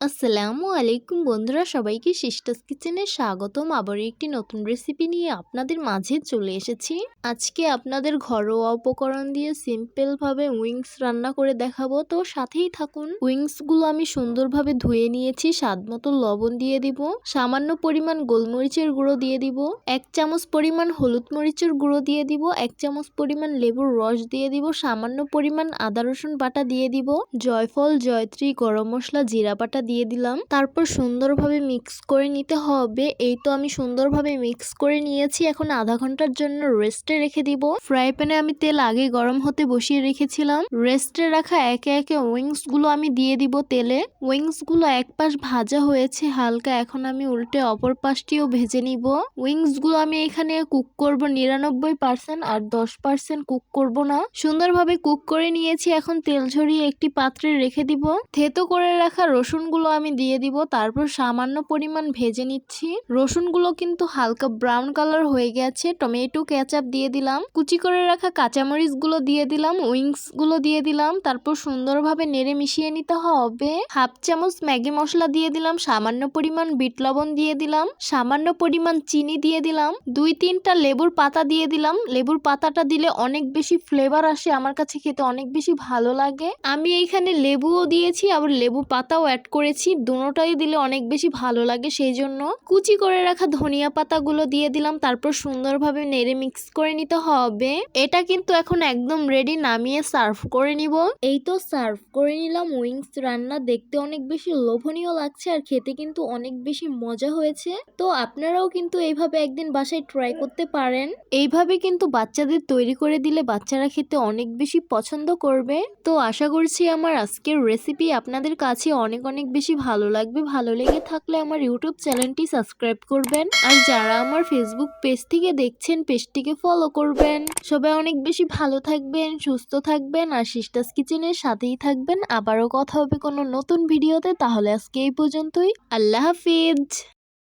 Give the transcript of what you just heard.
আসসালামু আলাইকুম বন্ধুরা, সবাইকে সিস্টার্স কিচেনে স্বাগতম। আবার একটি নতুন রেসিপি নিয়ে আপনাদের মাঝে চলে এসেছি। আজকে আপনাদের ঘরোয়া উপকরণ দিয়ে সিম্পলভাবে উইংস রান্না করে দেখাবো, তো সাথেই থাকুন। উইংসগুলো আমি সুন্দরভাবে ধুয়ে নিয়েছি, স্বাদ মতো লবণ দিয়ে দিব, সামান্য পরিমাণ গোলমরিচের গুঁড়ো দিয়ে দিব, 1 চামচ পরিমাণ হলুদ মরিচের গুঁড়ো দিয়ে দিব, 1 চামচ পরিমাণ লেবুর রস দিয়ে দিব, সামান্য পরিমাণ আদা রসুন বাটা দিয়ে দিব, জয়ফল, জয়ত্রী, গরম মশলা, জিরা বাটা দিয়ে দিলাম। তারপর সুন্দরভাবে মিক্স করে নিতে হবে। এই তো আমি সুন্দরভাবে মিক্স করে নিয়েছি। এখন আধা ঘন্টার জন্য রেস্টে রেখে দিব। ফ্রাই প্যানে আমি তেল আগে গরম হতে বসিয়ে রেখেছিলাম। রেস্টে রাখা একে একে উইংস গুলো আমি দিয়ে দিব তেলে। উইংস গুলো এক পাশ ভাজা হয়েছে হালকা, এখন আমি উল্টে অপর পাশটিও ভেজে নিব। উইংস গুলো আমি এখানে কুক করব 99% আর 10% কুক করব না। সুন্দরভাবে কুক করে নিয়েছি। এখন তেল ঝরিয়ে একটি পাত্রে রেখে দিব। থেতো করে রাখা রসুনগুলো আমি দিয়ে দিব। তারপর সামান্য পরিমাণ ভেজে নিচ্ছি। রসুনগুলো কিন্তু হালকা ব্রাউন কালার হয়ে গেছে। টমেটো কেচাপ দিয়ে দিলাম, কুচি করে রাখা কাঁচামরিচ গুলো দিয়ে দিলাম, উইংস গুলো দিয়ে দিলাম। তারপর সুন্দরভাবে নেড়ে মিশিয়ে নিতে হবে। হাফ চামচ ম্যাগি মশলা দিয়ে দিলাম, সামান্য পরিমাণ বিট লবণ দিয়ে দিলাম, সামান্য পরিমাণ চিনি দিয়ে দিলাম, 2-3টা লেবুর পাতা দিয়ে দিলাম। লেবুর পাতাটা দিলে অনেক বেশি ফ্লেভার আসে, আমার কাছে খেতে অনেক বেশি ভালো লাগে। আমি এইখানে লেবুও দিয়েছি, আবার লেবু পাতাও অ্যাড করেছি। দুটোটাই দিলে অনেক বেশি ভালো লাগে, সেই জন্য কুচি করে রাখা ধনিয়া পাতাগুলো দিয়ে দিলাম। তারপর সুন্দরভাবে নেড়ে মিক্স করে নিতে হবে। এটা কিন্তু এখন একদম রেডি, নামিয়ে সার্ভ করে নিব। এই তো সার্ভ করে নিলাম উইংস রান্না। দেখতে অনেক বেশি লোভনীয় লাগছে আর খেতে কিন্তু অনেক বেশি মজা হয়েছে। তো আপনারাও কিন্তু এইভাবে একদিন বাসায় ট্রাই করতে পারেন। এইভাবে কিন্তু বাচ্চাদের তৈরি করে দিলে বাচ্চারা খেতে অনেক বেশি পছন্দ করবে। তো আশা করছি আমার আজকের রেসিপি আপনাদের কাছে অনেক অনেক বেশি ভালো লাগবে। ভালো লেগে থাকলে আমার ইউটিউব চ্যানেলটি সাবস্ক্রাইব করবেন, আর যারা আমার ফেসবুক পেজ থেকে দেখছেন পেজটিকে ফলো করবেন। সবাই অনেক বেশি ভালো থাকবেন, সুস্থ থাকবেন আর সিস্টার্স কিচেনের সাথেই থাকবেন। আবারও কথা হবে কোনো নতুন ভিডিওতে। তাহলে আজকে এই পর্যন্তই। আল্লাহ হাফিজ।